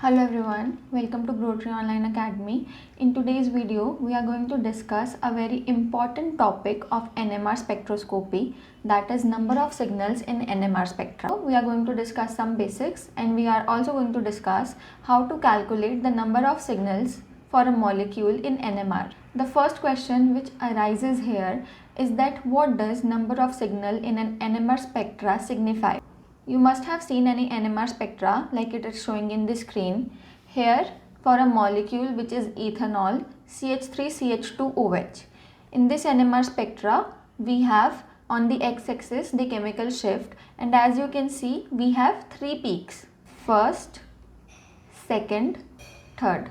Hello everyone, welcome to Growtree Online Academy. In today's video, we are going to discuss a very important topic of NMR spectroscopy, that is number of signals in NMR spectra. We are going to discuss some basics and we are also going to discuss how to calculate the number of signals for a molecule in NMR. The first question which arises here is that what does number of signal in an NMR spectra signify? You must have seen any NMR spectra like it is showing in the screen. Here for a molecule which is ethanol CH3CH2OH. In this NMR spectra we have on the x-axis the chemical shift, and as you can see we have three peaks: first, second, third.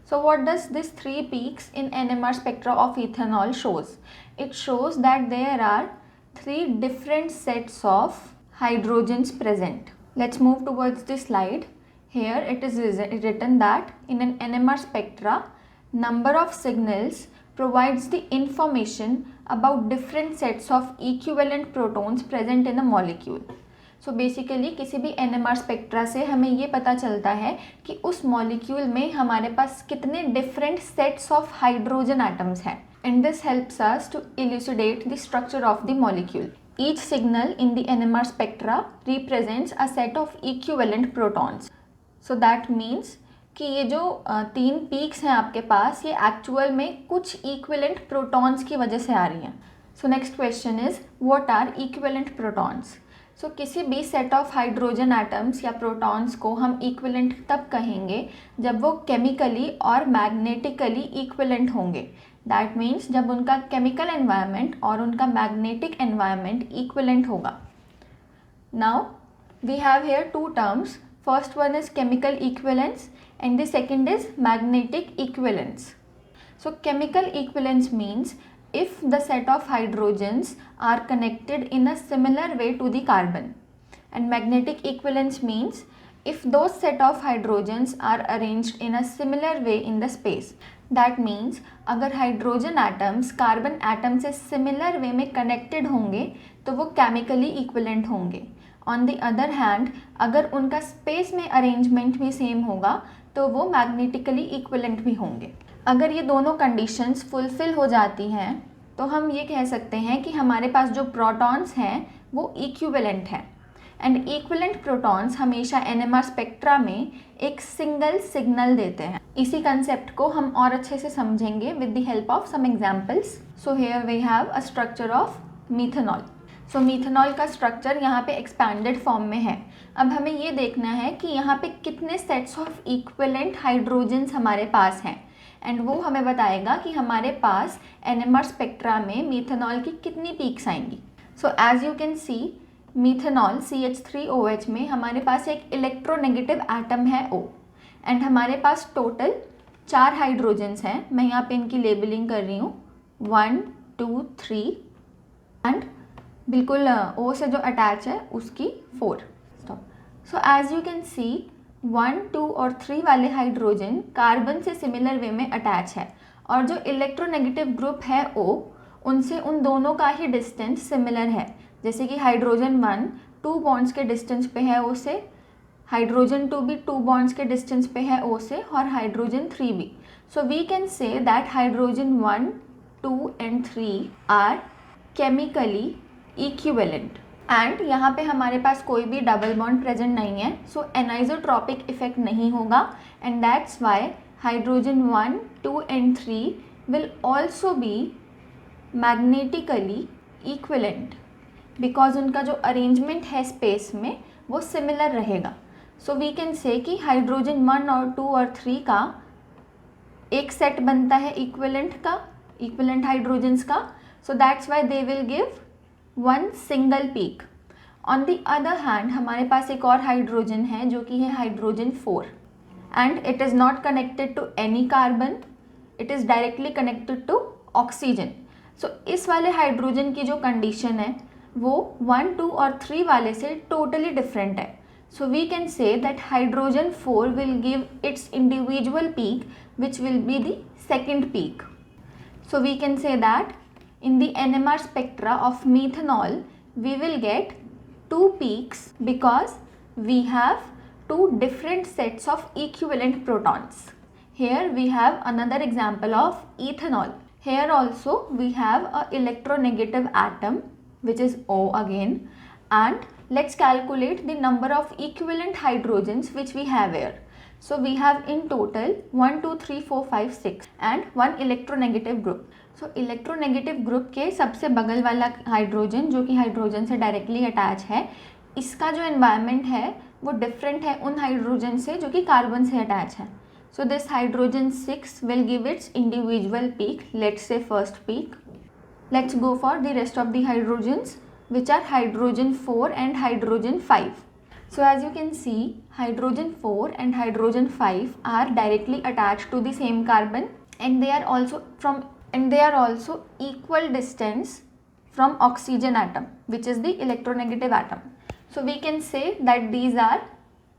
So what does this three peaks in NMR spectra of ethanol shows? It shows that there are three different sets of hydrogens present. Let's move towards the slide. Here it is written that in an NMR spectra, number of signals provides the information about different sets of equivalent protons present in a molecule. So basically किसी भी NMR spectra से हमें ये पता चलता है कि उस मॉलिक्यूल में हमारे पास कितने different sets of hydrogen atoms हैं, and this helps us to elucidate the structure of the molecule. Each signal in the NMR spectra represents a set of equivalent protons. So that means कि ये जो तीन peaks हैं आपके पास, ये actual में कुछ इक्विवेलेंट प्रोटॉन्स की वजह से आ रही हैं. So next question is what are equivalent protons. So किसी भी सेट ऑफ हाइड्रोजन एटम्स या प्रोटॉन्स को हम इक्विवेलेंट तब कहेंगे जब वो केमिकली और मैग्नेटिकली इक्विवेलेंट होंगे. दैट मीन्स जब उनका केमिकल एनवायरनमेंट और उनका मैग्नेटिक एनवायरनमेंट इक्विवेलेंट होगा. Now we have here two terms. First one is chemical equivalence and the second is magnetic equivalence. So chemical equivalence means if the set of hydrogens are connected in a similar way to the carbon, and magnetic equivalence means if those set of hydrogens are arranged in a similar way in the space. That means अगर hydrogen atoms carbon atom से similar way में connected होंगे तो वो chemically equivalent होंगे. On the other hand अगर उनका space में अरेंजमेंट भी सेम होगा तो वो मैग्नेटिकली इक्विवेलेंट भी होंगे. अगर ये दोनों कंडीशंस फुलफिल हो जाती हैं तो हम ये कह सकते हैं कि हमारे पास जो प्रोटॉन्स हैं वो इक्विवेलेंट हैं. एंड इक्विवेलेंट प्रोटॉन्स हमेशा NMR स्पेक्ट्रा में एक सिंगल सिग्नल देते हैं. इसी कंसेप्ट को हम और अच्छे से समझेंगे with the help of some examples. So here we have a structure of methanol. So methanol का स्ट्रक्चर यहाँ पे एक्सपैंडेड फॉर्म में है. अब हमें ये देखना है कि यहाँ पे कितने सेट्स ऑफ इक्विवेलेंट हाइड्रोजन्स हमारे पास हैं, एंड वो हमें बताएगा कि हमारे पास NMR स्पेक्ट्रा में मीथेनॉल की कितनी पीक्स आएंगी. So as you can see methanol CH3OH में हमारे पास एक इलेक्ट्रोनेगेटिव एटम है O, एंड हमारे पास टोटल 4 हाइड्रोजन्स हैं. मैं यहाँ पे इनकी लेबलिंग कर रही हूँ 1, 2, 3 एंड बिल्कुल O से जो अटैच है उसकी 4. So as you can see 1, 2 और 3 वाले हाइड्रोजन कार्बन से सिमिलर वे में अटैच है, और जो इलेक्ट्रोनेगेटिव ग्रुप है O उनसे उन दोनों का ही डिस्टेंस सिमिलर है. जैसे कि हाइड्रोजन 1 2 बॉन्ड्स के डिस्टेंस पे है O से, हाइड्रोजन 2 भी 2 बॉन्ड्स के डिस्टेंस पे है O से, और हाइड्रोजन 3 भी. So we can say that hydrogen 1, 2 and 3 are chemically equivalent. And यहाँ पे हमारे पास कोई भी डबल बॉन्ड प्रेजेंट नहीं है, सो एनाइजोट्रॉपिक इफेक्ट नहीं होगा, and that's why hydrogen 1, 2 and 3 will also be magnetically equivalent because उनका जो अरेंजमेंट है स्पेस में वो सिमिलर रहेगा. सो वी कैन से कि हाइड्रोजन 1 और 2 और 3 का एक सेट बनता है इक्विवेलेंट हाइड्रोजन्स का. So that's why they will give one single peak. On the other hand हमारे पास एक और हाइड्रोजन है जो कि है hydrogen 4, and it is not connected to any carbon, it is directly connected to oxygen. So इस वाले हाइड्रोजन की जो कंडीशन है वो 1, 2 और 3 वाले से टोटली डिफरेंट है. So we can say that hydrogen 4 will give its individual peak which will be the second peak. So we can say that in the NMR spectra of methanol we will get 2 peaks because we have two different sets of equivalent protons. Here we have another example of ethanol. Here also we have a electronegative atom, which is O again, and let's calculate the number of equivalent hydrogens which we have here. So we have in total 1, 2, 3, 4, 5, 6 and one electronegative group. So electronegative group के सबसे बगल वाला hydrogen जो कि hydrogen से directly attach है, इसका जो एनवायरनमेंट है वो डिफरेंट है उन हाइड्रोजन से जो कि कार्बन से अटैच है. So this hydrogen 6 will give its individual peak. Let's say first peak. Let's go for the rest of the hydrogens, which are hydrogen 4 and hydrogen 5. So as you can see, hydrogen 4 and hydrogen 5 are directly attached to the same carbon, and they are also equal distance from oxygen atom, which is the electronegative atom. So we can say that these are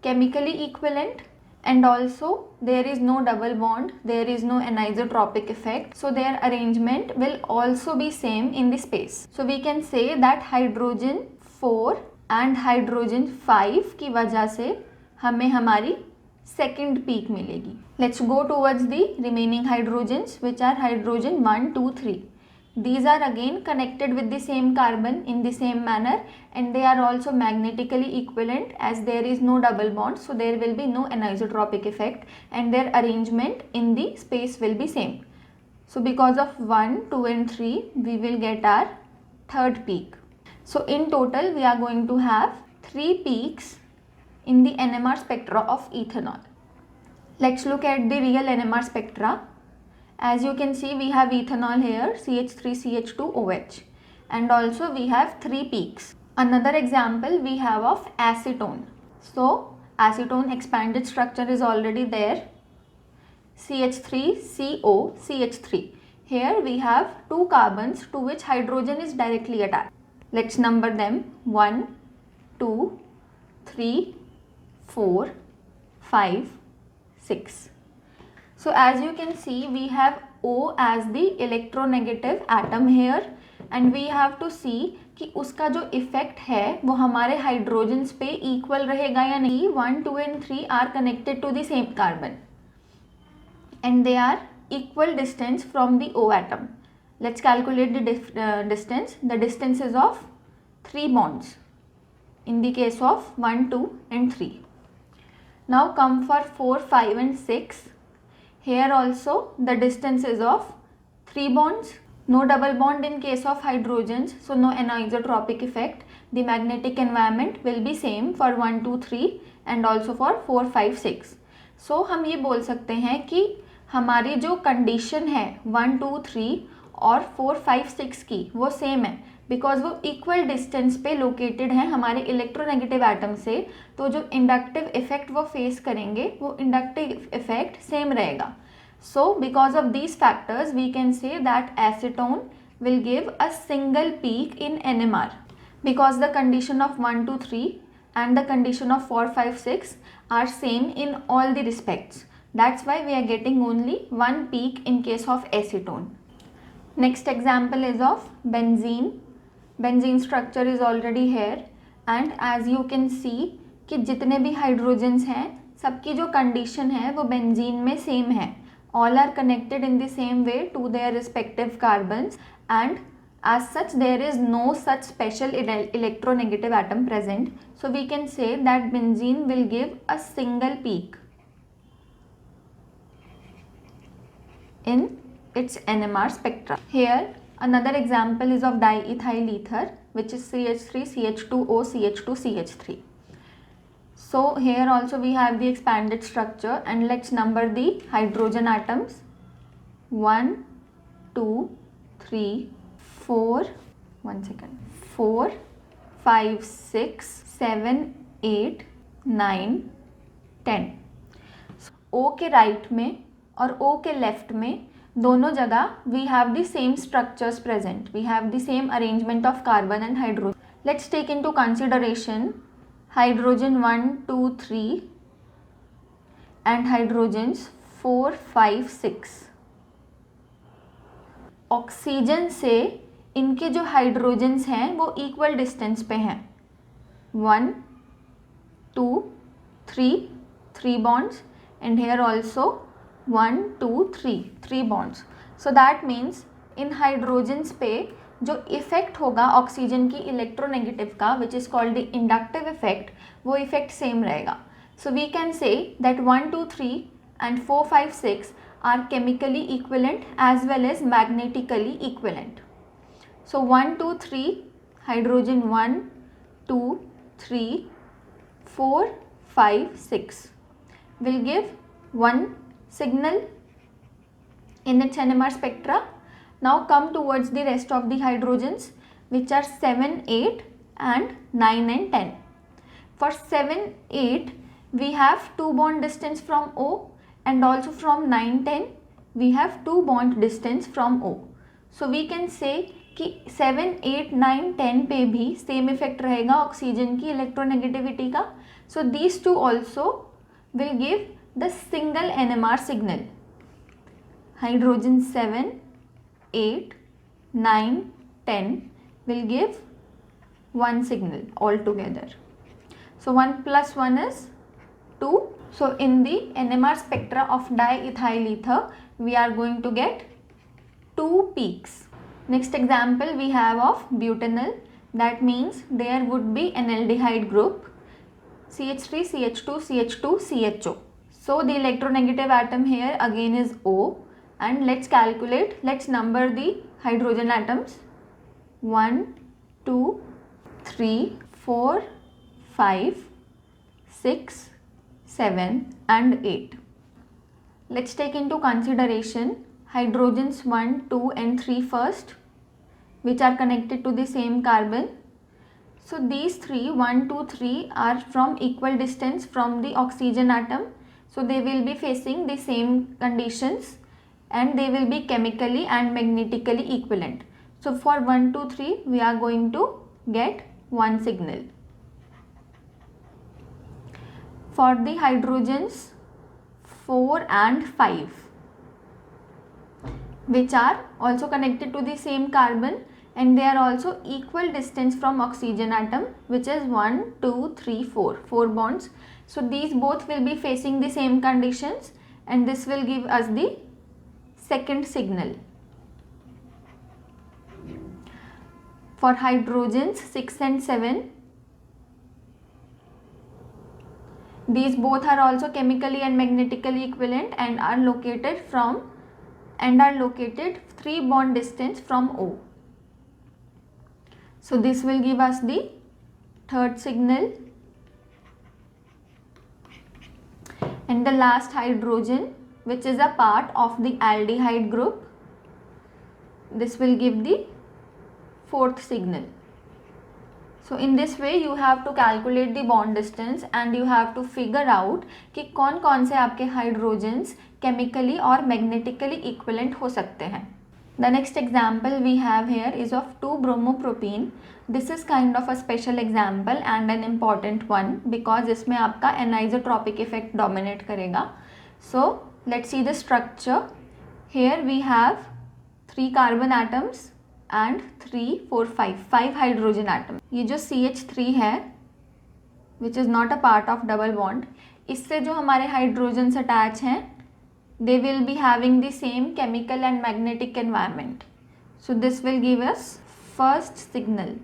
chemically equivalent, and also there is no double bond, there is no anisotropic effect, so their arrangement will also be same in the space. So we can say that hydrogen 4 and hydrogen 5 की वजह से हमें हमारी second peak मिलेगी. Let's go towards the remaining hydrogens, which are hydrogen 1, 2, 3. These are again connected with the same carbon in the same manner, and they are also magnetically equivalent as there is no double bond, so there will be no anisotropic effect, and their arrangement in the space will be same. So because of 1, 2 and 3 we will get our third peak. So in total we are going to have 3 peaks in the NMR spectra of ethanol. Let's look at the real NMR spectra. As you can see, we have ethanol here, CH3CH2OH, and also we have 3 peaks. Another example we have of acetone. So acetone expanded structure is already there, CH3COCH3. Here we have 2 carbons to which hydrogen is directly attached. Let's number them: 1, 2, 3, 4, 5, 6. So as you can see, we have O as the electronegative atom here, and we have to see कि उसका जो effect है वो हमारे hydrogens पे equal रहेगा या नहीं. 1, 2 and 3 are connected to the same carbon and they are equal distance from the O atom. Let's calculate the distance. The distance is of 3 bonds in the case of 1, 2 and 3. Now come for 4, 5 and 6. Here also the distance is of 3 bonds. No double bond in case of hydrogens, so no anisotropic effect. The magnetic environment will be same for 1, 2, 3 and also for 4, 5, 6. So हम ये बोल सकते हैं कि हमारी जो condition है 1, 2, 3 और 4, 5, 6 की वो सेम है, बिकॉज वो इक्वल डिस्टेंस पे लोकेटेड है हमारे इलेक्ट्रोनेगेटिव एटम से. तो जो इंडक्टिव इफेक्ट वो फेस करेंगे वो इंडक्टिव इफेक्ट सेम रहेगा. So because of these factors we can say that acetone will give a single peak in NMR, because the condition of 1, 2, 3 and the condition of 4, 5, 6 are same in all the respects. That's why we are getting only one peak in case of acetone. Next example is of benzene. Benzene structure is already here, and as you can see कि जितने भी hydrogens हैं सबकी जो condition है वो benzene में same है. All are connected in the same way to their respective carbons, and as such there is no such special electronegative atom present. So we can say that benzene will give a single peak in its NMR spectra. Here another example is of diethyl ether, which is CH3, CH2O, CH2, CH3. So here also we have the expanded structure, and let's number the hydrogen atoms: 1, 2, 3, 4, 4, 5, 6, 7, 8, 9, 10. O के right में और O के left में दोनों जगह we have the same structures present. We have the same arrangement of carbon and hydrogen. Let's take into consideration hydrogen 1, 2, 3 and hydrogens 4, 5, 6. Oxygen से इनके जो हाइड्रोजन्स हैं वो इक्वल डिस्टेंस पे हैं, 1, 2, 3 bonds, and here also 1 2 3 bonds. So that means in hydrogens पे जो effect होगा ऑक्सीजन की इलेक्ट्रोनेगेटिव का, which is called the inductive effect, वो इफेक्ट सेम रहेगा. So we can say that 1 2 3 and 4 5 6 are chemically equivalent as well as magnetically equivalent. So 1 2 3 hydrogen 1 2 3 4 5 6 will give one signal in its NMR spectra. Now come towards the rest of the hydrogens, which are 7 8 and 9 and 10. For 7 8 we have 2 bond distance from O, and also from 9 10 we have 2 bond distance from O. So we can say कि 7 8 9 10 पे भी same effect रहेगा oxygen की electronegativity का. So these two also will give the single NMR signal. Hydrogen 7 8 9 10 will give one signal altogether. So 1 plus 1 is 2. So in the NMR spectra of diethyl ether we are going to get 2 peaks. Next example we have of butanol. That means there would be an aldehyde group CH3 CH2 CH2 CHO. So the electronegative atom here again is O, and let's number the hydrogen atoms. 1 2 3 4 5 6 7 and 8. Let's take into consideration hydrogens 1 2 and 3 first, which are connected to the same carbon. So these 3 1 2 3 are from equal distance from the oxygen atom, so they will be facing the same conditions and they will be chemically and magnetically equivalent. So for 1 2 3 we are going to get one signal. For the hydrogens 4 and 5, which are also connected to the same carbon and they are also equal distance from oxygen atom, which is 1 2 3 4 bonds. So these both will be facing the same conditions and this will give us the second signal. For hydrogens 6 and 7, these both are also chemically and magnetically equivalent and are located 3 bond distance from O. So this will give us the third signal. And the last hydrogen, which is a part of the aldehyde group, this will give the fourth signal. So in this way you have to calculate the bond distance and you have to figure out कि कौन कौन से आपके hydrogens chemically और magnetically equivalent हो सकते हैं. The next example we have here is of 2-bromopropene. This is kind of a special example and an important one because इसमें आपका anisotropic effect dominate करेगा. So let's see the structure. Here we have 3 carbon atoms and 3 4 5 hydrogen atom. ये जो CH3 है which is not a part of double bond, इससे जो हमारे hydrogens attach हैं they will be having the same chemical and magnetic environment. So this will give us first signal.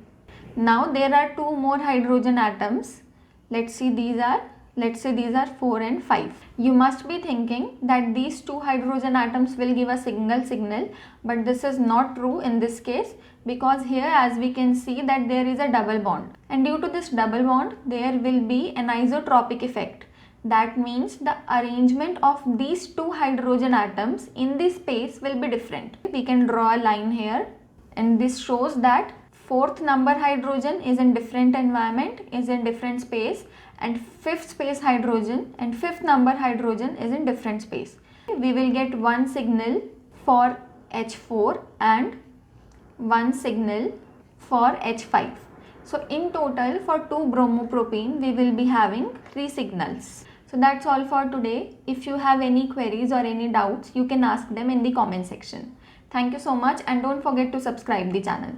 Now there are 2 more hydrogen atoms. Let's say these are 4 and 5. You must be thinking that these 2 hydrogen atoms will give a single signal, but this is not true in this case because here as we can see that there is a double bond, and due to this double bond there will be an isotropic effect. That means the arrangement of these 2 hydrogen atoms in this space will be different. We can draw a line here and this shows that 4th number hydrogen is in different environment, is in different space, and 5th space hydrogen and 5th number hydrogen is in different space. We will get one signal for H4 and one signal for H5. So in total for 2-bromopropene we will be having 3 signals. So that's all for today. If you have any queries or any doubts, you can ask them in the comment section. Thank you so much and don't forget to subscribe the channel.